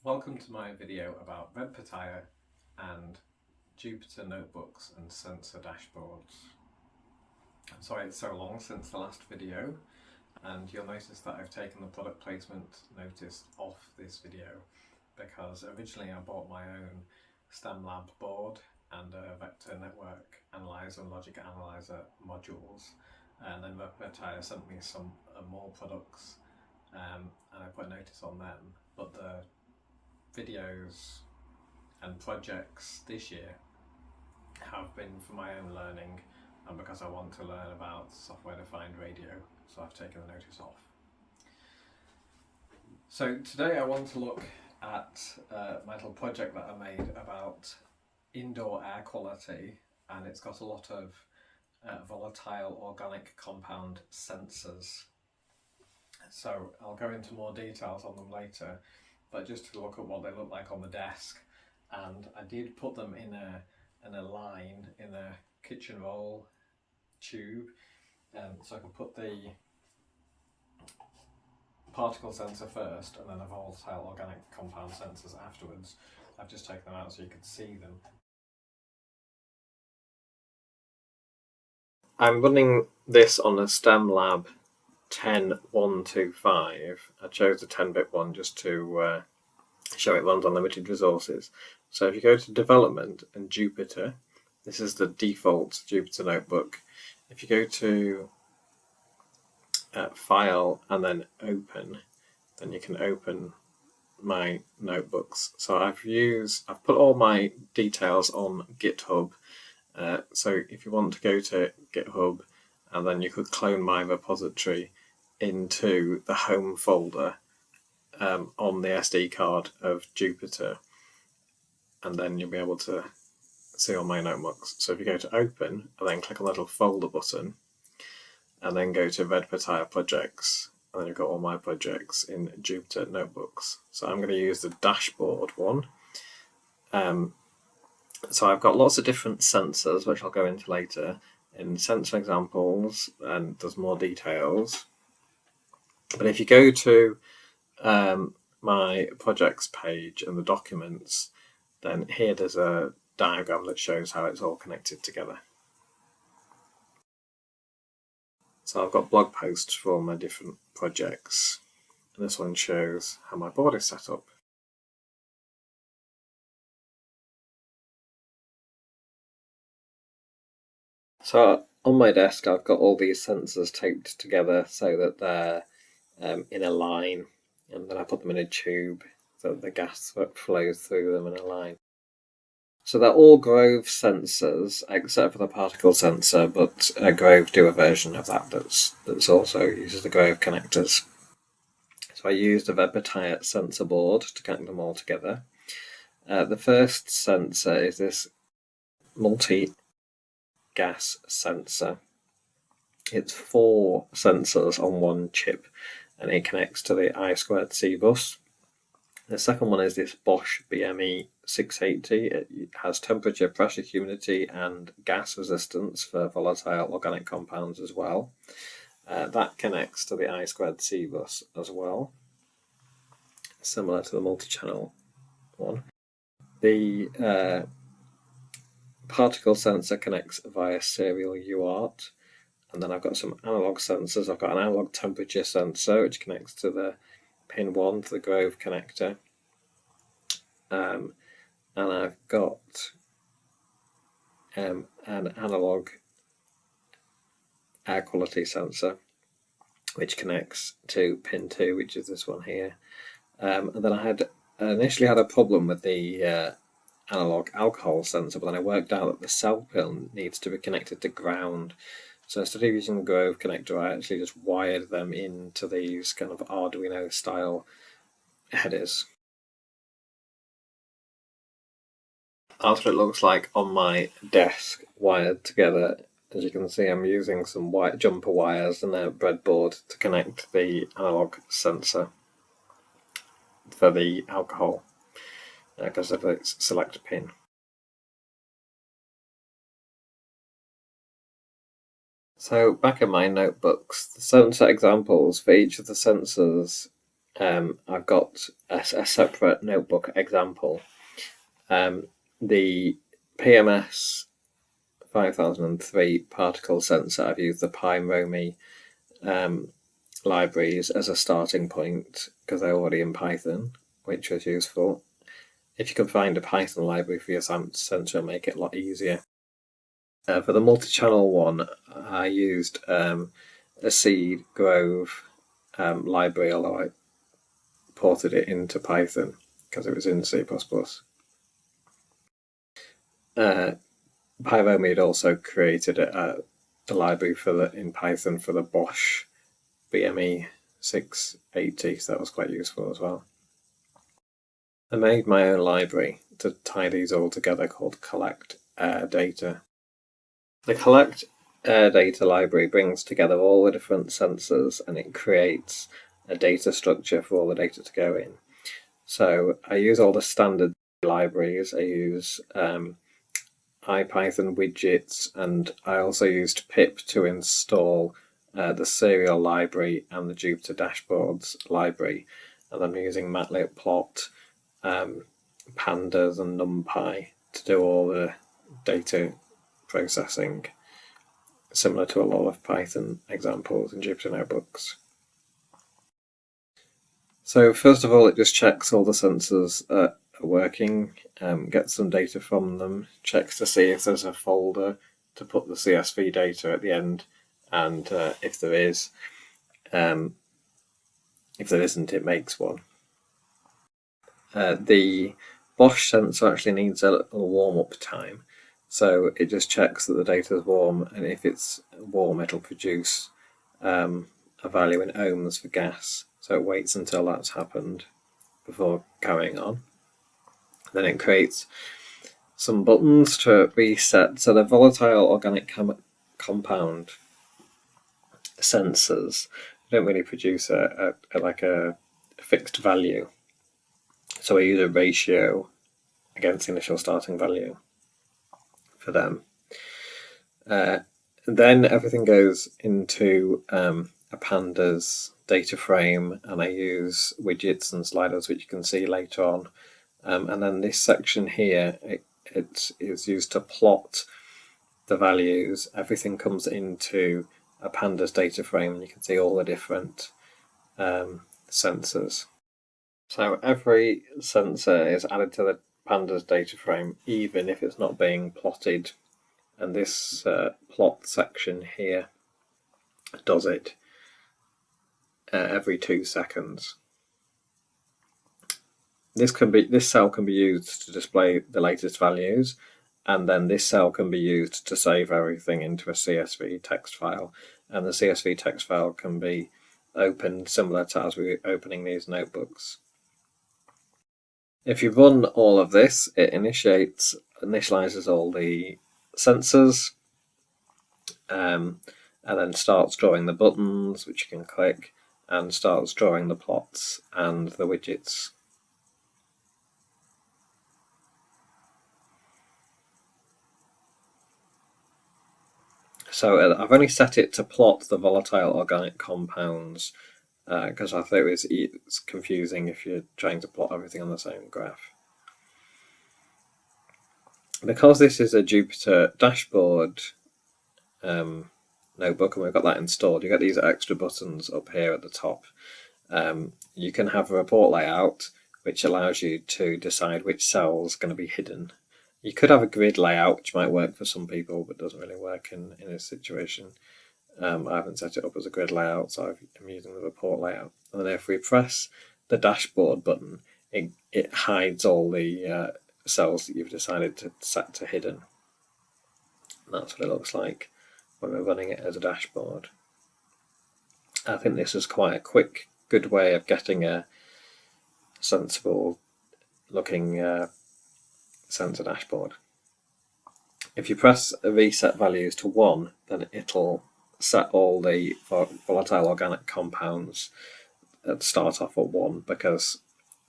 Welcome to my video about Red Pitaya and Jupyter Notebooks and sensor dashboards. I'm sorry it's so long since the last video, and you'll notice that I've taken the product placement notice off this video because originally I bought my own STEMLab board and a vector network analyzer and logic analyzer modules, and then Red Pitaya sent me some more products and I put a notice on them, but the videos and projects this year have been for my own learning and because I want to learn about software-defined radio, so I've taken the notice off. So today I want to look at my little project that I made about indoor air quality, and it's got a lot of volatile organic compound sensors. So I'll go into more details on them later, but just to look at what they look like on the desk. And I did put them in a line in a kitchen roll tube, so I can put the particle sensor first and then the volatile organic compound sensors afterwards. I've just taken them out so you can see them. I'm running this on a STEMLab 10125. I chose the 10-bit one just to show it runs on limited resources. So if you go to development and Jupyter, this is the default Jupyter notebook. If you go to file and then open, then you can open my notebooks. So I've put all my details on GitHub. So if you want to go to GitHub, and then you could clone my repository into the home folder on the SD card of Jupyter, and then you'll be able to see all my notebooks. So if you go to open and then click on the little folder button and then go to Red Pitaya projects, and then you've got all my projects in Jupyter Notebooks. So I'm going to use the dashboard one. So I've got lots of different sensors, which I'll go into later in sensor examples, and there's more details. But if you go to my projects page and the documents, then here there's a diagram that shows how it's all connected together. So I've got blog posts for my different projects, and this one shows how my board is set up. So on my desk I've got all these sensors taped together so that they're in a line, and then I put them in a tube so that the gas flows through them in a line. So they're all Grove sensors except for the particle sensor, but Grove do a version of that that's also uses the Grove connectors. So I used a Red Pitaya sensor board to connect them all together. The first sensor is this multi-gas sensor. It's 4 sensors on one chip, and it connects to the I2C bus. The second one is this Bosch BME 680. It has temperature, pressure, humidity, and gas resistance for volatile organic compounds as well. That connects to the I2C bus as well, similar to the multi-channel one. The particle sensor connects via serial UART. And then I've got some analog sensors. I've got an analog temperature sensor, which connects to the pin 1 to the Grove connector. And I've got an analog air quality sensor, which connects to pin 2, which is this one here. And then I initially had a problem with the analog alcohol sensor, but then I worked out that the cell pin needs to be connected to ground. So instead of using the Grove connector, I actually just wired them into these kind of Arduino style headers. That's what it looks like on my desk wired together. As you can see, I'm using some white jumper wires and a breadboard to connect the analog sensor for the alcohol because of its select pin. So back in my notebooks, the sensor examples for each of the sensors I've got a separate notebook example. The PMS 5003 particle sensor, I've used the PyRomy libraries as a starting point because they're already in Python, which was useful. If you can find a Python library for your sensor, it'll make it a lot easier. For the multi-channel one, I used a seed grove library, although I ported it into Python because it was in C++. PyRomy had also created a library in Python for the Bosch BME 680, so that was quite useful as well. I made my own library to tie these all together called Collect Air Data. The Collect Air Data library brings together all the different sensors and it creates a data structure for all the data to go in. So I use all the standard libraries. I use IPython widgets, and I also used pip to install the serial library and the Jupyter Dashboards library. And I'm using matplotlib, pandas and numpy to do all the data processing, similar to a lot of Python examples in Jupyter Notebooks. So first of all, it just checks all the sensors are working, gets some data from them, checks to see if there's a folder to put the CSV data at the end, and if there is, if there isn't, it makes one. The Bosch sensor actually needs a little warm-up time, so it just checks that the data is warm, and if it's warm, it'll produce a value in ohms for gas. So it waits until that's happened before carrying on. Then it creates some buttons to reset. So the volatile organic compound sensors don't really produce a fixed value. So we use a ratio against the initial starting value for them. Then everything goes into a pandas data frame, and I use widgets and sliders, which you can see later on. And then this section here, it is used to plot the values. Everything comes into a pandas data frame, and you can see all the different sensors. So every sensor is added to the pandas data frame, even if it's not being plotted. And this plot section here does it every 2 seconds. This cell can be used to display the latest values, and then this cell can be used to save everything into a CSV text file, and the CSV text file can be opened similar to as we're opening these notebooks. If you run all of this, it initializes all the sensors, and then starts drawing the buttons, which you can click, and starts drawing the plots and the widgets. So I've only set it to plot the volatile organic compounds because I thought it's confusing if you're trying to plot everything on the same graph. Because this is a Jupyter dashboard notebook and we've got that installed, you get these extra buttons up here at the top. You can have a report layout which allows you to decide which cell's going to be hidden. You could have a grid layout, which might work for some people, but doesn't really work in this situation. I haven't set it up as a grid layout, so I'm using the report layout. And then if we press the dashboard button, it hides all the cells that you've decided to set to hidden. And that's what it looks like when we're running it as a dashboard. I think this is quite a good way of getting a sensible looking sensor dashboard. If you press reset values to 1, then it'll set all the volatile organic compounds at start off at 1, because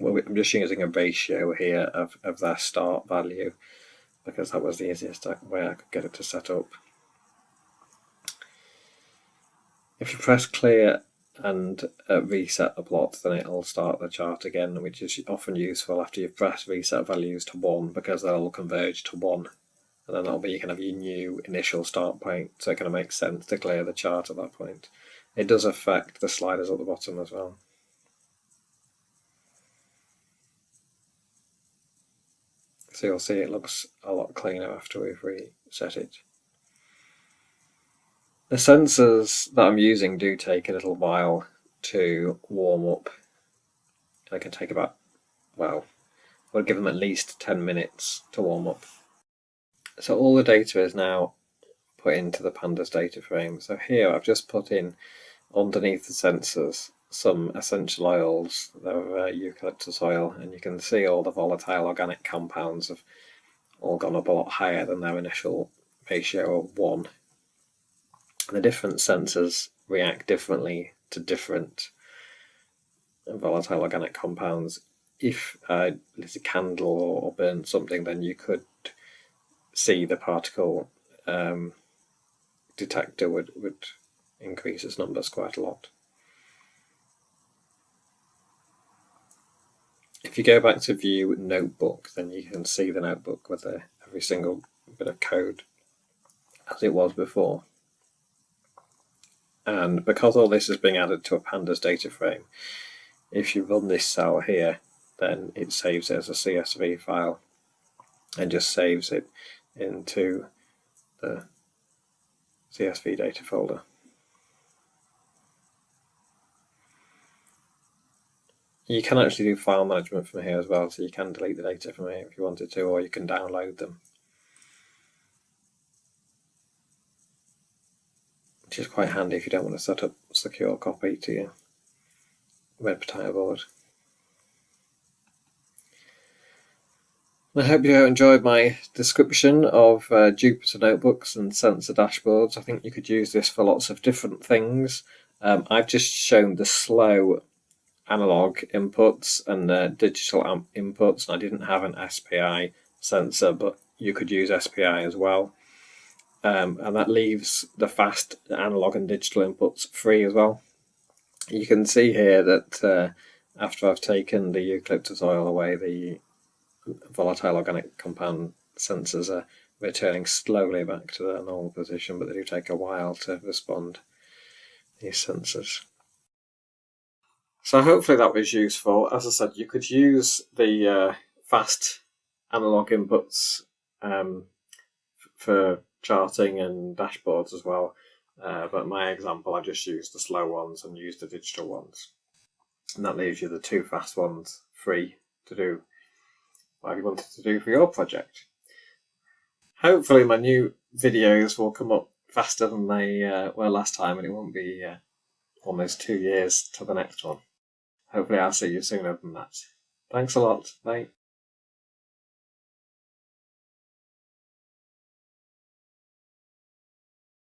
I'm just using a ratio here of their start value because that was the easiest way I could get it to set up. If you press clear and reset the plot, then it'll start the chart again, which is often useful after you've pressed reset values to 1, because they'll converge to 1, and then that'll be kind of your new initial start point, so it kind of makes sense to clear the chart at that point. It does affect the sliders at the bottom as well. So you'll see it looks a lot cleaner after we've reset it. The sensors that I'm using do take a little while to warm up. They can take about, well, we'll give them at least 10 minutes to warm up. So all the data is now put into the pandas data frame. So here I've just put in underneath the sensors some essential oils, they're eucalyptus oil, and you can see all the volatile organic compounds have all gone up a lot higher than their initial ratio of 1. The different sensors react differently to different volatile organic compounds. If lit a candle or burn something, then you could see the particle detector would increase its numbers quite a lot. If you go back to view notebook, then you can see the notebook with every single bit of code as it was before. And because all this is being added to a pandas data frame, if you run this cell here, then it saves it as a CSV file and just saves it into the CSV data folder. You can actually do file management from here as well, so you can delete the data from here if you wanted to, or you can download them, which is quite handy if you don't want to set up secure copy to your Red Pitaya board. I hope you enjoyed my description of Jupyter Notebooks and sensor dashboards. I think you could use this for lots of different things. I've just shown the slow analog inputs and digital inputs, and I didn't have an SPI sensor, but you could use SPI as well. And that leaves the fast analog and digital inputs free as well. You can see here that after I've taken the eucalyptus oil away, the volatile organic compound sensors are returning slowly back to their normal position, but they do take a while to respond, these sensors. So hopefully that was useful. As I said, you could use the fast analog inputs for charting and dashboards as well, but in my example I just used the slow ones and used the digital ones, and that leaves you the 2 fast ones free to do whatever you wanted to do for your project. Hopefully my new videos will come up faster than they were last time, and it won't be almost 2 years to the next one. Hopefully I'll see you sooner than that. Thanks a lot. Bye.